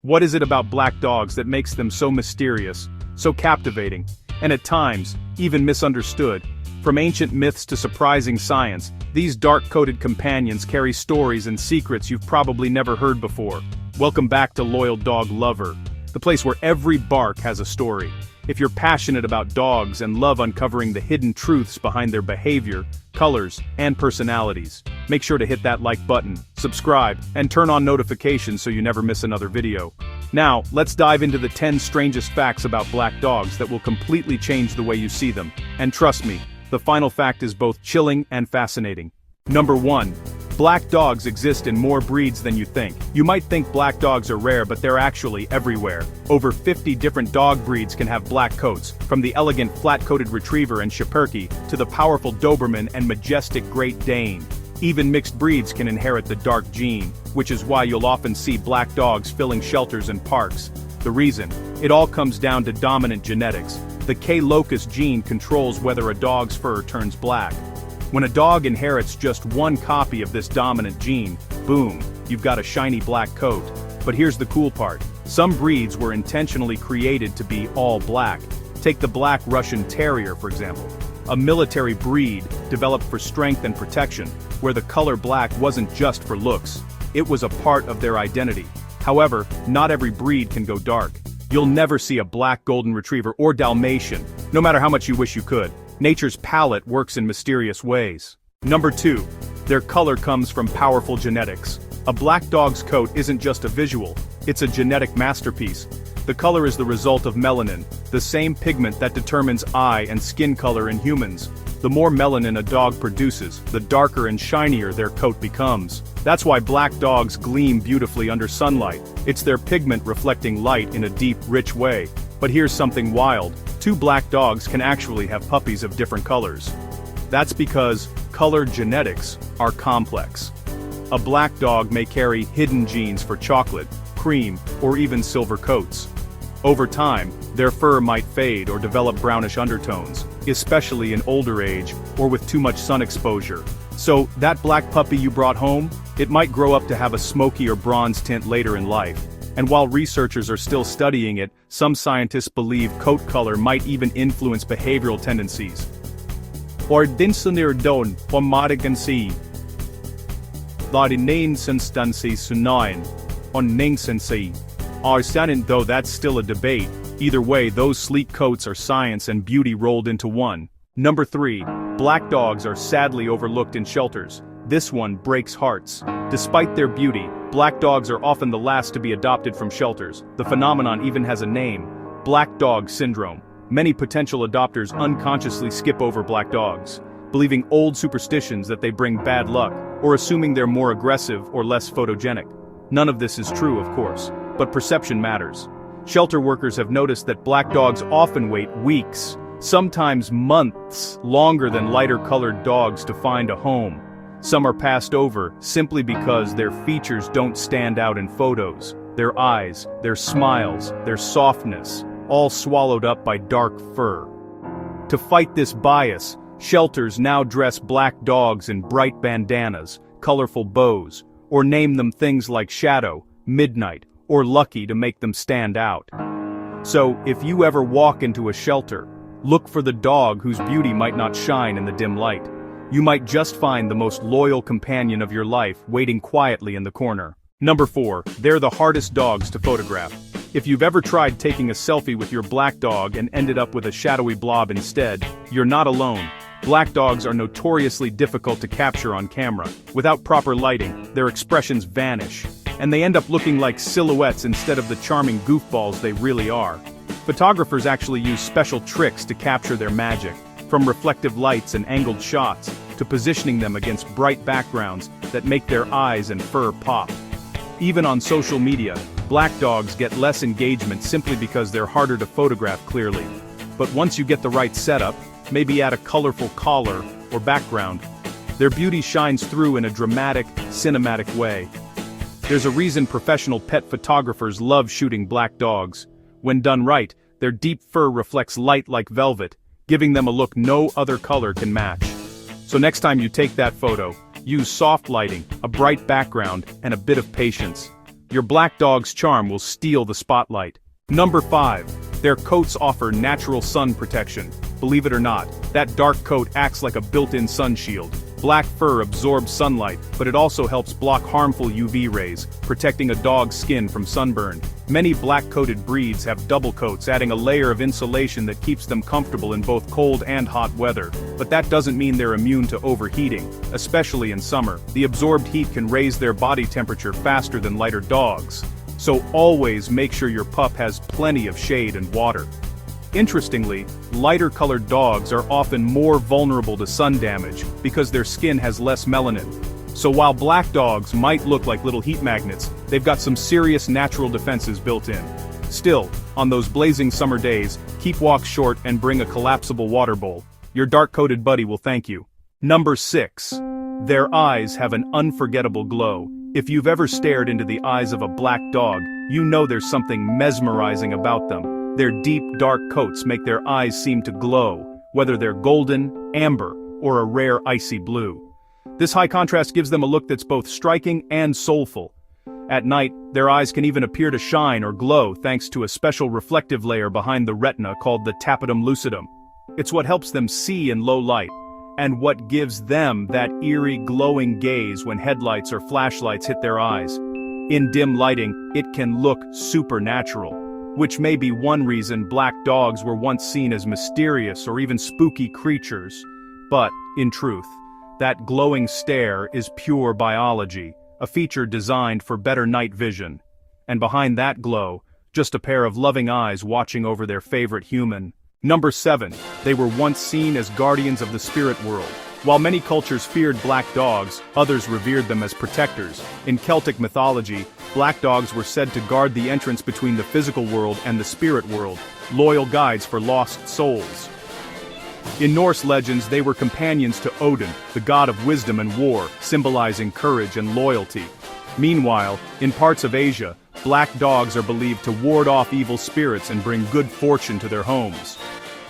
What is it about black dogs that makes them so mysterious, so captivating, and at times, even misunderstood? From ancient myths to surprising science, these dark-coated companions carry stories and secrets you've probably never heard before. Welcome back to Loyal Dog Lover, the place where every bark has a story. If you're passionate about dogs and love uncovering the hidden truths behind their behavior, colors, and personalities, make sure to hit that like button, subscribe, and turn on notifications so you never miss another video. Now, let's dive into the 10 strangest facts about black dogs that will completely change the way you see them. And trust me, the final fact is both chilling and fascinating. Number 1. Black dogs exist in more breeds than you think. You might think black dogs are rare, but they're actually everywhere. Over 50 different dog breeds can have black coats, from the elegant flat-coated Retriever and Schipperke to the powerful Doberman and majestic Great Dane. Even mixed breeds can inherit the dark gene, which is why you'll often see black dogs filling shelters and parks. The reason? It all comes down to dominant genetics. The K-locus gene controls whether a dog's fur turns black. When a dog inherits just one copy of this dominant gene, boom, you've got a shiny black coat. But here's the cool part. Some breeds were intentionally created to be all black. Take the black Russian Terrier, for example. A military breed developed for strength and protection, where the color black wasn't just for looks. It was a part of their identity. However, not every breed can go dark. You'll never see a black Golden Retriever or Dalmatian, no matter how much you wish you could. Nature's palette works in mysterious ways. Number 2. Their color comes from powerful genetics. A black dog's coat isn't just a visual, it's a genetic masterpiece. The color is the result of melanin, the same pigment that determines eye and skin color in humans. The more melanin a dog produces, the darker and shinier their coat becomes. That's why black dogs gleam beautifully under sunlight. It's their pigment reflecting light in a deep, rich way. But here's something wild. 2 black dogs can actually have puppies of different colors. That's because color genetics are complex. A black dog may carry hidden genes for chocolate, cream, or even silver coats. Over time, their fur might fade or develop brownish undertones, especially in older age or with too much sun exposure. So, that black puppy you brought home, it might grow up to have a smoky or bronze tint later in life. And while researchers are still studying it, some scientists believe coat color might even influence behavioral tendencies. Ordinary don pomaragancy. Larinensenstancy sunain. On ningsency. Arsanin, though that's still a debate. Either way, those sleek coats are science and beauty rolled into one. Number 3. Black dogs are sadly overlooked in shelters. This one breaks hearts. Despite their beauty, black dogs are often the last to be adopted from shelters. The phenomenon even has a name: black dog syndrome. Many potential adopters unconsciously skip over black dogs, believing old superstitions that they bring bad luck, or assuming they're more aggressive or less photogenic. None of this is true, of course, but perception matters. Shelter workers have noticed that black dogs often wait weeks, sometimes months, longer than lighter-colored dogs to find a home. Some are passed over simply because their features don't stand out in photos. Their eyes, their smiles, their softness, all swallowed up by dark fur. To fight this bias, shelters now dress black dogs in bright bandanas, colorful bows, or name them things like Shadow, Midnight, or Lucky to make them stand out. So, if you ever walk into a shelter, look for the dog whose beauty might not shine in the dim light. You might just find the most loyal companion of your life waiting quietly in the corner. Number 4. They're the hardest dogs to photograph. If you've ever tried taking a selfie with your black dog and ended up with a shadowy blob instead, you're not alone. Black dogs are notoriously difficult to capture on camera. Without proper lighting, their expressions vanish, and they end up looking like silhouettes instead of the charming goofballs they really are. Photographers actually use special tricks to capture their magic, from reflective lights and angled shots, to positioning them against bright backgrounds that make their eyes and fur pop. Even on social media, black dogs get less engagement simply because they're harder to photograph clearly. But once you get the right setup, maybe add a colorful collar or background, their beauty shines through in a dramatic, cinematic way. There's a reason professional pet photographers love shooting black dogs. When done right, their deep fur reflects light like velvet, giving them a look no other color can match. So next time you take that photo, use soft lighting, a bright background, and a bit of patience. your black dog's charm will steal the spotlight. Number 5. Their coats offer natural sun protection. Believe it or not, that dark coat acts like a built-in sun shield. Black fur absorbs sunlight, but it also helps block harmful UV rays, protecting a dog's skin from sunburn. Many black-coated breeds have double coats, adding a layer of insulation that keeps them comfortable in both cold and hot weather. But that doesn't mean they're immune to overheating, especially in summer. The absorbed heat can raise their body temperature faster than lighter dogs. So always make sure your pup has plenty of shade and water. Interestingly, lighter-colored dogs are often more vulnerable to sun damage because their skin has less melanin. So while black dogs might look like little heat magnets, they've got some serious natural defenses built in. Still, on those blazing summer days, keep walks short and bring a collapsible water bowl. Your dark-coated buddy will thank you. Number 6. Their eyes have an unforgettable glow. If you've ever stared into the eyes of a black dog, you know there's something mesmerizing about them. Their deep, dark coats make their eyes seem to glow, whether they're golden, amber, or a rare icy blue. This high contrast gives them a look that's both striking and soulful. At night, their eyes can even appear to shine or glow thanks to a special reflective layer behind the retina called the tapetum lucidum. It's what helps them see in low light, and what gives them that eerie glowing gaze when headlights or flashlights hit their eyes. In dim lighting, it can look supernatural, which may be one reason black dogs were once seen as mysterious or even spooky creatures. But, in truth, that glowing stare is pure biology, a feature designed for better night vision. And behind that glow, just a pair of loving eyes watching over their favorite human. Number 7. They were once seen as guardians of the spirit world. While many cultures feared black dogs, others revered them as protectors. In Celtic mythology, black dogs were said to guard the entrance between the physical world and the spirit world, loyal guides for lost souls. In Norse legends, they were companions to Odin, the god of wisdom and war, symbolizing courage and loyalty. Meanwhile, in parts of Asia, black dogs are believed to ward off evil spirits and bring good fortune to their homes.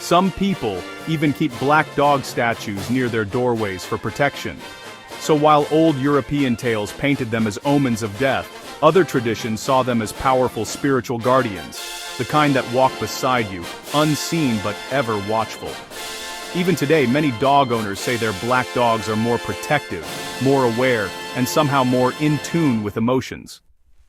Some people even keep black dog statues near their doorways for protection. So while old European tales painted them as omens of death, other traditions saw them as powerful spiritual guardians, the kind that walk beside you, unseen but ever watchful. Even today, many dog owners say their black dogs are more protective, more aware, and somehow more in tune with emotions.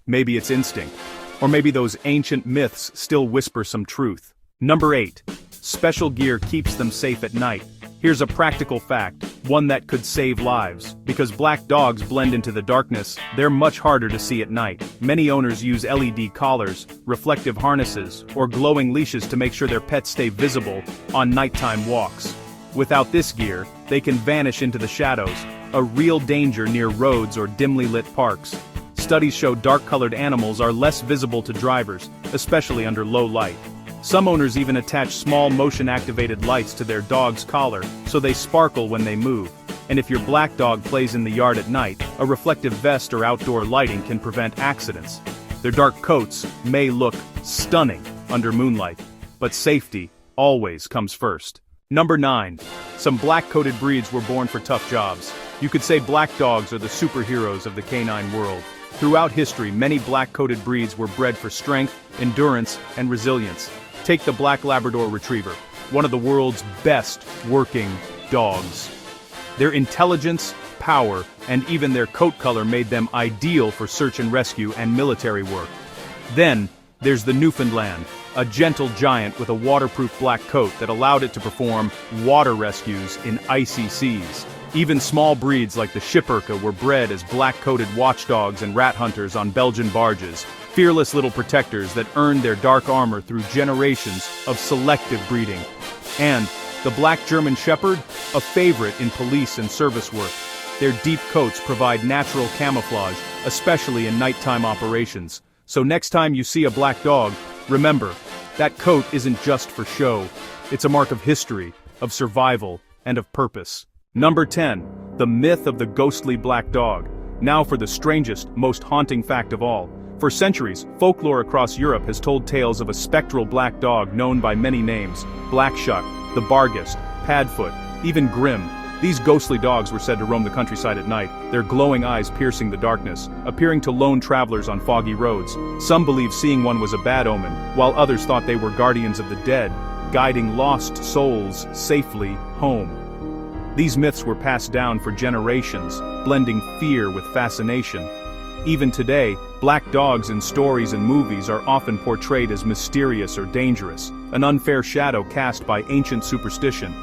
Maybe it's instinct, or maybe those ancient myths still whisper some truth. Number 8. Special gear keeps them safe at night. Here's a practical fact, one that could save lives. Because black dogs blend into the darkness, they're much harder to see at night. Many owners use LED collars, reflective harnesses, or glowing leashes to make sure their pets stay visible on nighttime walks. Without this gear, they can vanish into the shadows, a real danger near roads or dimly lit parks. Studies show dark-colored animals are less visible to drivers, especially under low light. Some owners even attach small motion-activated lights to their dog's collar, so they sparkle when they move. And if your black dog plays in the yard at night, a reflective vest or outdoor lighting can prevent accidents. Their dark coats may look stunning under moonlight, but safety always comes first. Number 9. Some black-coated breeds were born for tough jobs. You could say black dogs are the superheroes of the canine world. Throughout history, many black-coated breeds were bred for strength, endurance, and resilience. Take the Black Labrador Retriever, one of the world's best working dogs. Their intelligence, power, and even their coat color made them ideal for search and rescue and military work. Then, there's the Newfoundland, a gentle giant with a waterproof black coat that allowed it to perform water rescues in icy seas. Even small breeds like the Schipperke were bred as black-coated watchdogs and rat hunters on Belgian barges, fearless little protectors that earned their dark armor through generations of selective breeding. And the Black German Shepherd, a favorite in police and service work. Their deep coats provide natural camouflage, especially in nighttime operations. So next time you see a black dog, remember, that coat isn't just for show. It's a mark of history, of survival, and of purpose. Number 10. The myth of the ghostly black dog. Now for the strangest, most haunting fact of all. For centuries, folklore across Europe has told tales of a spectral black dog known by many names: Black Shuck, the Barghest, Padfoot, even Grim. These ghostly dogs were said to roam the countryside at night, their glowing eyes piercing the darkness, appearing to lone travelers on foggy roads. Some believed seeing one was a bad omen, while others thought they were guardians of the dead, guiding lost souls safely home. These myths were passed down for generations, blending fear with fascination. Even today, black dogs in stories and movies are often portrayed as mysterious or dangerous, an unfair shadow cast by ancient superstition.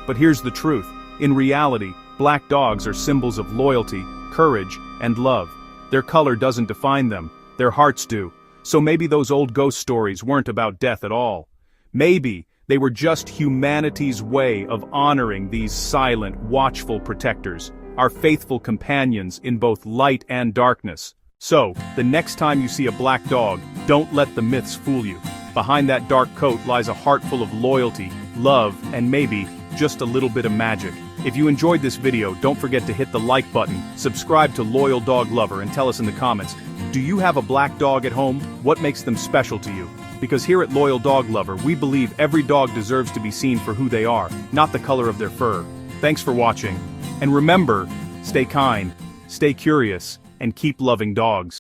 But here's the truth. In reality, black dogs are symbols of loyalty, courage, and love. Their color doesn't define them, their hearts do. So maybe those old ghost stories weren't about death at all. Maybe they were just humanity's way of honoring these silent, watchful protectors, our faithful companions in both light and darkness. So, the next time you see a black dog, don't let the myths fool you. Behind that dark coat lies a heart full of loyalty, love, and maybe just a little bit of magic. If you enjoyed this video, don't forget to hit the like button, subscribe to Loyal Dog Lover, and tell us in the comments, do you have a black dog at home? What makes them special to you? Because here at Loyal Dog Lover, we believe every dog deserves to be seen for who they are, not the color of their fur. Thanks for watching. And remember, stay kind, stay curious, and keep loving dogs.